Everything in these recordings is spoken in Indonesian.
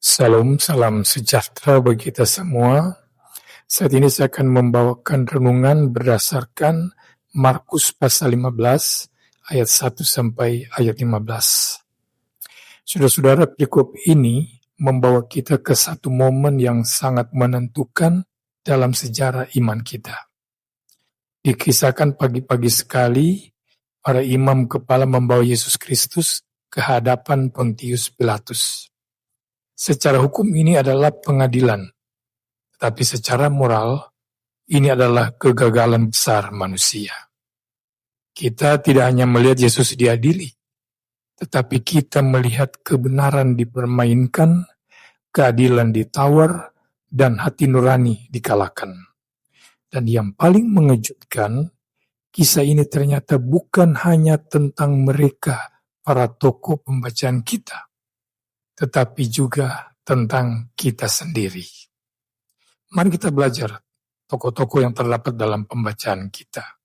Salam, salam sejahtera bagi kita semua. Saat ini saya akan membawakan renungan berdasarkan Markus pasal 15 ayat 1 sampai ayat 15. Saudara-saudara, perikop ini membawa kita ke satu momen yang sangat menentukan dalam sejarah iman kita. Dikisahkan pagi-pagi sekali, para imam kepala membawa Yesus Kristus ke hadapan Pontius Pilatus. Secara hukum ini adalah pengadilan, tapi secara moral ini adalah kegagalan besar manusia. Kita tidak hanya melihat Yesus diadili, tetapi kita melihat kebenaran dipermainkan, keadilan ditawar, dan hati nurani dikalahkan. Dan yang paling mengejutkan, kisah ini ternyata bukan hanya tentang mereka, para tokoh pembacaan kita, tetapi juga tentang kita sendiri. Mari kita belajar tokoh-tokoh yang terdapat dalam pembacaan kita.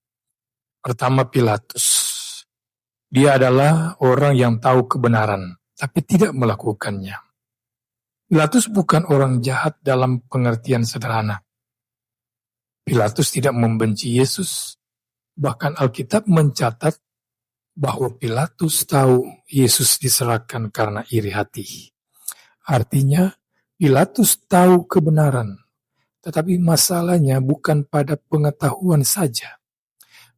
Pertama, Pilatus. Dia adalah orang yang tahu kebenaran, tapi tidak melakukannya. Pilatus bukan orang jahat dalam pengertian sederhana. Pilatus tidak membenci Yesus. Bahkan Alkitab mencatat bahwa Pilatus tahu Yesus diserahkan karena iri hati. Artinya, Pilatus tahu kebenaran, tetapi masalahnya bukan pada pengetahuan saja.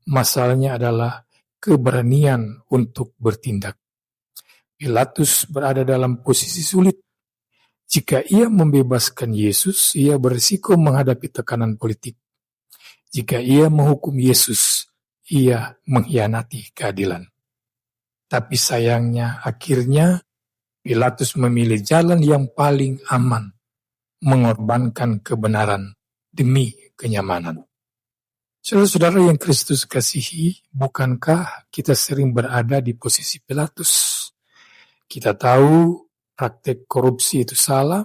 Masalahnya adalah keberanian untuk bertindak. Pilatus berada dalam posisi sulit. Jika ia membebaskan Yesus, ia berisiko menghadapi tekanan politik. Jika ia menghukum Yesus, ia mengkhianati keadilan. Tapi sayangnya, akhirnya Pilatus memilih jalan yang paling aman, mengorbankan kebenaran demi kenyamanan. Saudara-saudara yang Kristus kasihi, bukankah kita sering berada di posisi Pilatus? Kita tahu praktek korupsi itu salah,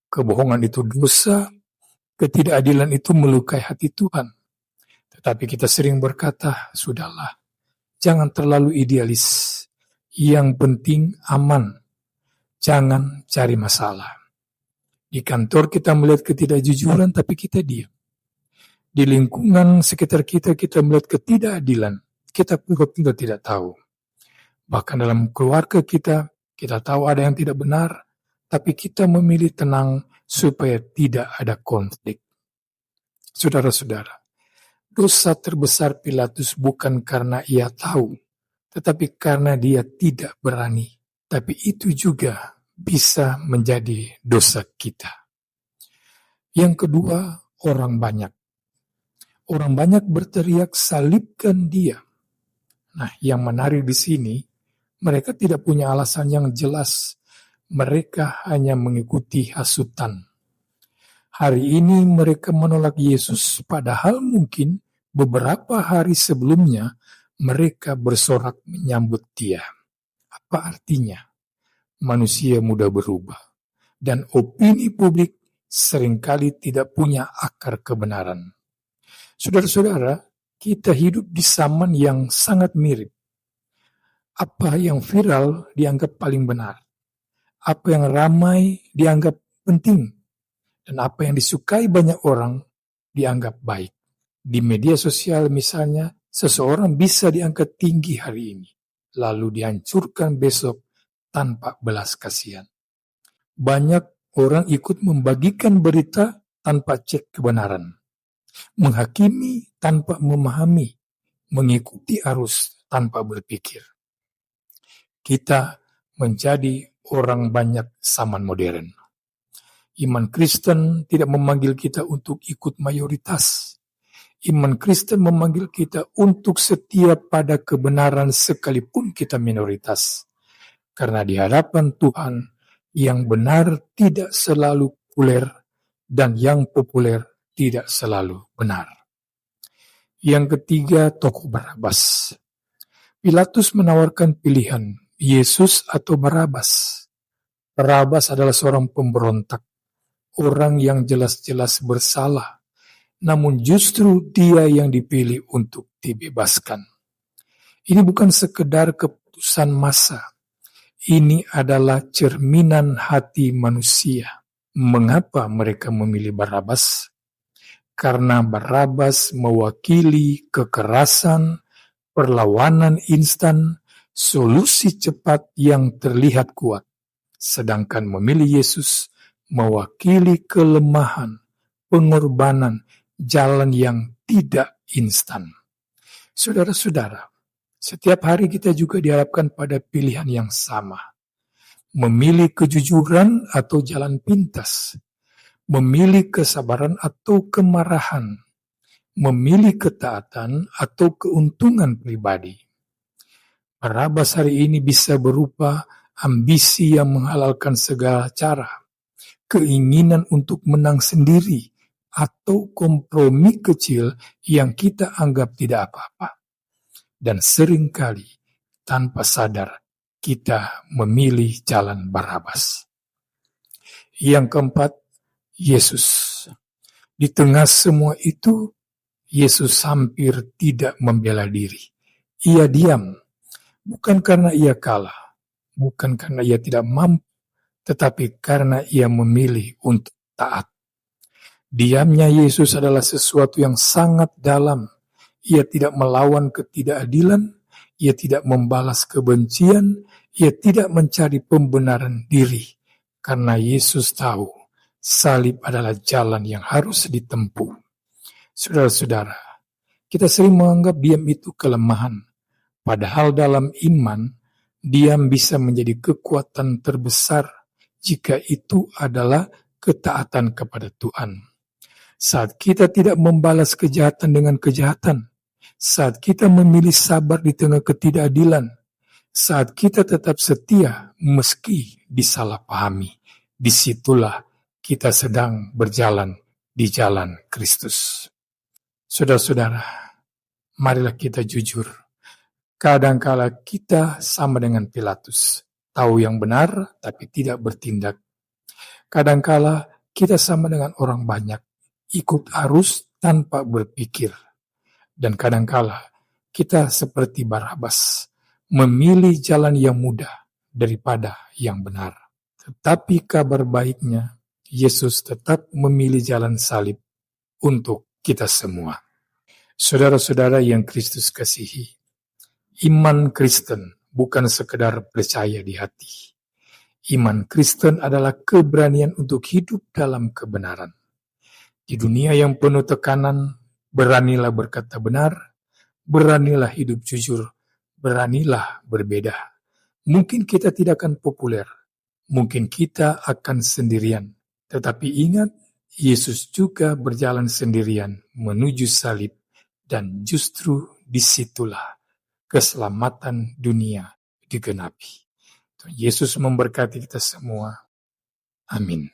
kebohongan itu dosa, ketidakadilan itu melukai hati Tuhan. Tetapi kita sering berkata, sudahlah, jangan terlalu idealis. Yang penting aman. Jangan cari masalah. Di kantor kita melihat ketidakjujuran, tapi kita diam. Di lingkungan sekitar kita melihat ketidakadilan, kita pura-pura tidak tahu. Bahkan dalam keluarga kita tahu ada yang tidak benar, tapi kita memilih tenang supaya tidak ada konflik. Saudara-saudara, dosa terbesar Pilatus bukan karena ia tahu, tetapi karena dia tidak berani. Tapi itu juga bisa menjadi dosa kita. Yang kedua, orang banyak. Orang banyak berteriak, salibkan dia. Nah, yang menarik di sini, mereka tidak punya alasan yang jelas. Mereka hanya mengikuti hasutan. Hari ini mereka menolak Yesus, padahal mungkin beberapa hari sebelumnya mereka bersorak menyambut dia. Apa artinya? Manusia mudah berubah, dan opini publik seringkali tidak punya akar kebenaran. Saudara-saudara, kita hidup di zaman yang sangat mirip. Apa yang viral dianggap paling benar. Apa yang ramai dianggap penting. Dan apa yang disukai banyak orang dianggap baik. Di media sosial misalnya, seseorang bisa diangkat tinggi hari ini, lalu dihancurkan besok tanpa belas kasihan. Banyak orang ikut membagikan berita tanpa cek kebenaran. Menghakimi tanpa memahami. Mengikuti arus tanpa berpikir. Kita menjadi orang banyak zaman modern. Iman Kristen tidak memanggil kita untuk ikut mayoritas. Iman Kristen memanggil kita untuk setia pada kebenaran sekalipun kita minoritas. Karena di hadapan Tuhan, yang benar tidak selalu populer dan yang populer tidak selalu benar. Yang ketiga, tokoh Barabas. Pilatus menawarkan pilihan, Yesus atau Barabas. Barabas adalah seorang pemberontak, orang yang jelas-jelas bersalah, namun justru dia yang dipilih untuk dibebaskan. Ini bukan sekedar keputusan massa. Ini adalah cerminan hati manusia. Mengapa mereka memilih Barabas? Karena Barabas mewakili kekerasan, perlawanan instan, solusi cepat yang terlihat kuat. Sedangkan memilih Yesus mewakili kelemahan, pengorbanan, jalan yang tidak instan. Saudara-saudara, setiap hari kita juga dihadapkan pada pilihan yang sama. Memilih kejujuran atau jalan pintas. Memilih kesabaran atau kemarahan. Memilih ketaatan atau keuntungan pribadi. Barabas hari ini bisa berupa ambisi yang menghalalkan segala cara, keinginan untuk menang sendiri, atau kompromi kecil yang kita anggap tidak apa-apa. Dan seringkali tanpa sadar kita memilih jalan Barabas. Yang keempat, Yesus. Di tengah semua itu, Yesus hampir tidak membela diri. Ia diam, bukan karena ia kalah, bukan karena ia tidak mampu, tetapi karena ia memilih untuk taat. Diamnya Yesus adalah sesuatu yang sangat dalam. Ia tidak melawan ketidakadilan, ia tidak membalas kebencian, ia tidak mencari pembenaran diri. Karena Yesus tahu, salib adalah jalan yang harus ditempuh. Saudara-saudara, kita sering menganggap diam itu kelemahan. Padahal dalam iman, diam bisa menjadi kekuatan terbesar jika itu adalah ketaatan kepada Tuhan. Saat kita tidak membalas kejahatan dengan kejahatan, saat kita memilih sabar di tengah ketidakadilan, saat kita tetap setia meski disalahpahami, disitulah kita sedang berjalan di jalan Kristus. Saudara-saudara, marilah kita jujur. Kadangkala kita sama dengan Pilatus, tahu yang benar tapi tidak bertindak. Kadangkala kita sama dengan orang banyak, ikut arus tanpa berpikir. Dan kadangkala kita seperti Barabas, memilih jalan yang mudah daripada yang benar. Tetapi kabar baiknya, Yesus tetap memilih jalan salib untuk kita semua. Saudara-saudara yang Kristus kasihi, iman Kristen bukan sekedar percaya di hati. Iman Kristen adalah keberanian untuk hidup dalam kebenaran. Di dunia yang penuh tekanan, beranilah berkata benar, beranilah hidup jujur, beranilah berbeda. Mungkin kita tidak akan populer, mungkin kita akan sendirian. Tetapi ingat, Yesus juga berjalan sendirian menuju salib, dan justru disitulah keselamatan dunia digenapi. Tuhan Yesus memberkati kita semua. Amin.